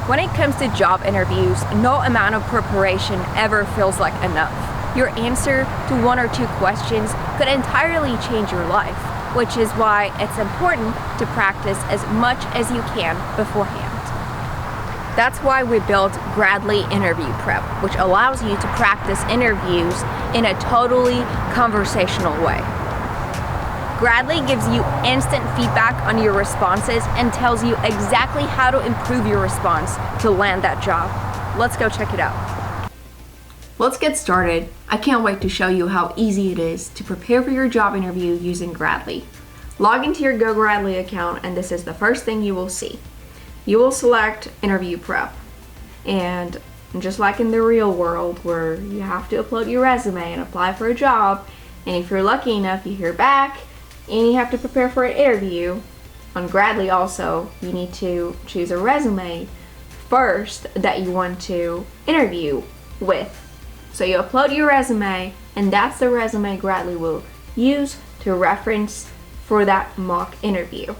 When it comes to job interviews, no amount of preparation ever feels like enough. Your answer to one or two questions could entirely change your life, which is why it's important to practice as much as you can beforehand. That's why we built Gradly Interview Prep, which allows you to practice interviews in a totally conversational way. Gradly gives you instant feedback on your responses and tells you exactly how to improve your response to land that job. Let's go check it out. Let's get started. I can't wait to show you how easy it is to prepare for your job interview using Gradly. Log into your GoGradly account and this is the first thing you will see. You will select Interview Prep. And just like in the real world where you have to upload your resume and apply for a job, and if you're lucky enough you hear back, and you have to prepare for an interview. On Gradly also, you need to choose a resume first that you want to interview with. So you upload your resume, and that's the resume Gradly will use to reference for that mock interview.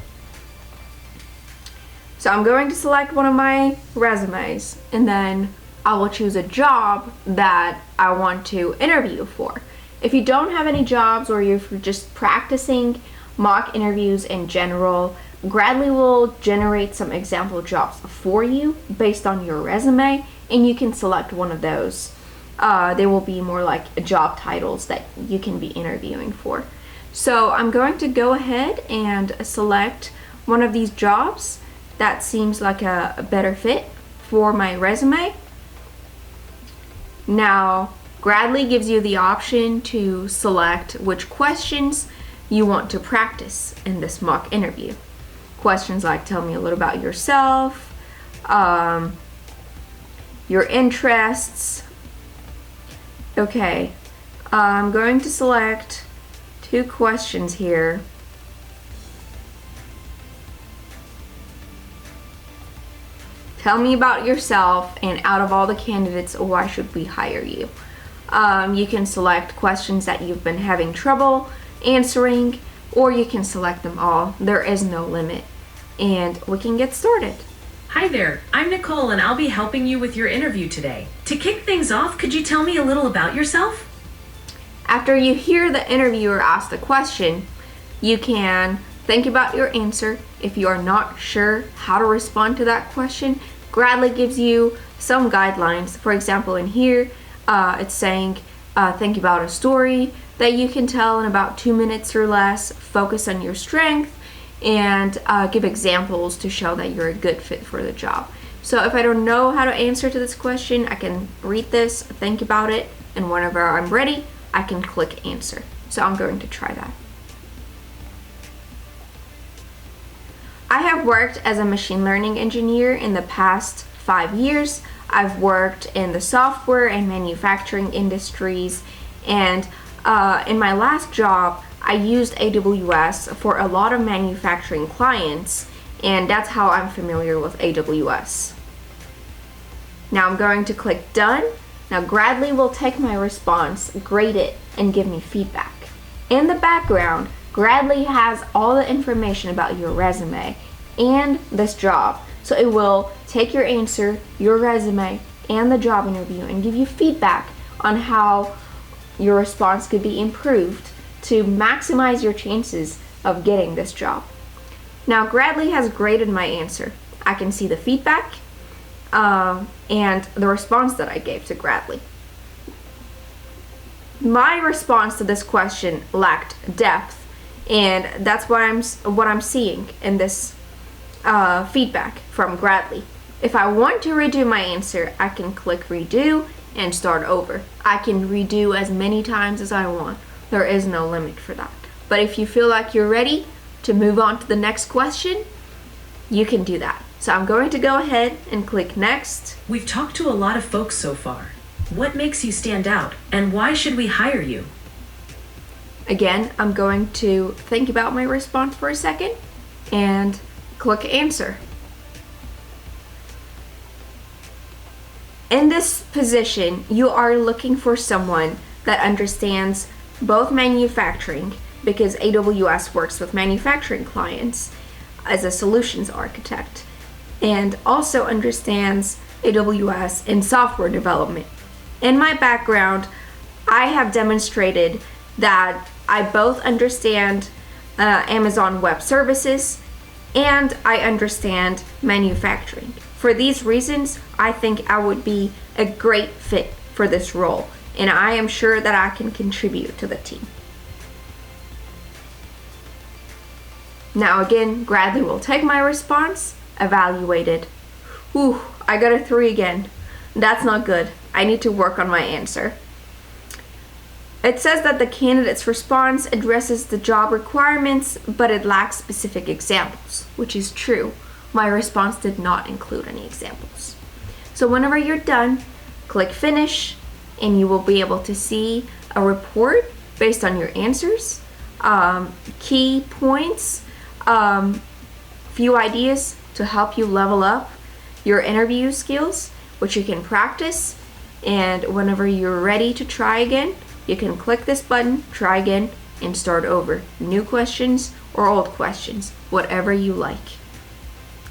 So I'm going to select one of my resumes, and then I will choose a job that I want to interview for. If you don't have any jobs or you're just practicing mock interviews in general, Gradly will generate some example jobs for you based on your resume, and you can select one of those. They will be more like job titles that you can be interviewing for. So I'm going to go ahead and select one of these jobs that seems like a better fit for my resume. Now, Gradly gives you the option to select which questions you want to practice in this mock interview. Questions like tell me a little about yourself, your interests. Okay, I'm going to select 2 questions here. Tell me about yourself, and out of all the candidates, why should we hire you? You can select questions that you've been having trouble answering, or you can select them all. There is no limit, and we can get started. Hi there, I'm Nicole and I'll be helping you with your interview today. To kick things off, could you tell me a little about yourself? After you hear the interviewer ask the question, you can think about your answer. If you are not sure how to respond to that question, Gradly gives you some guidelines. For example, in here, it's saying think about a story that you can tell in about 2 minutes or less, focus on your strength, and give examples to show that you're a good fit for the job. So if I don't know how to answer to this question, I can read this, think about it, and whenever I'm ready, I can click answer. So I'm going to try that. I have worked as a machine learning engineer in the past 5 years. I've worked in the software and manufacturing industries, and in my last job, I used AWS for a lot of manufacturing clients, and that's how I'm familiar with AWS. Now I'm going to click done. Now Gradly will take my response, grade it, and give me feedback. In the background, Gradly has all the information about your resume and this job. So it will take your answer, your resume, and the job interview and give you feedback on how your response could be improved to maximize your chances of getting this job. Now Gradly has graded my answer. I can see the feedback and the response that I gave to Gradly. My response to this question lacked depth, and that's what I'm seeing in this feedback from Gradly. If I want to redo my answer, I can click redo and start over. I can redo as many times as I want. There is no limit for that. But if you feel like you're ready to move on to the next question, you can do that. So I'm going to go ahead and click next. We've talked to a lot of folks so far. What makes you stand out, and why should we hire you? Again, I'm going to think about my response for a second and click answer. In this position, you are looking for someone that understands both manufacturing, because AWS works with manufacturing clients as a solutions architect, and also understands AWS and software development. In my background, I have demonstrated that I both understand Amazon Web Services and I understand manufacturing. For these reasons, I think I would be a great fit for this role, and I am sure that I can contribute to the team. Now again, Gradley will take my response, evaluate it. Ooh, I got a 3 again. That's not good. I need to work on my answer. It says that the candidate's response addresses the job requirements, but it lacks specific examples, which is true. My response did not include any examples. So whenever you're done, click finish, and you will be able to see a report based on your answers, key points, few ideas to help you level up your interview skills, which you can practice. And whenever you're ready to try again, you can click this button, try again, and start over. New questions or old questions, whatever you like.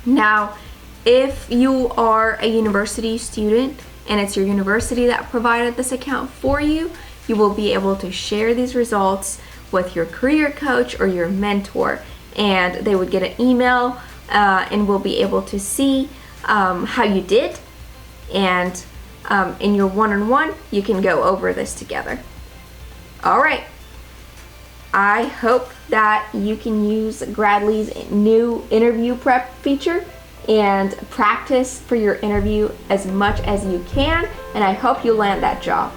Now, if you are a university student and it's your university that provided this account for you, you will be able to share these results with your career coach or your mentor, and they would get an email and will be able to see how you did, and in your one-on-one you can go over this together. Alright, I hope that you can use Gradley's new interview prep feature and practice for your interview as much as you can, and I hope you land that job.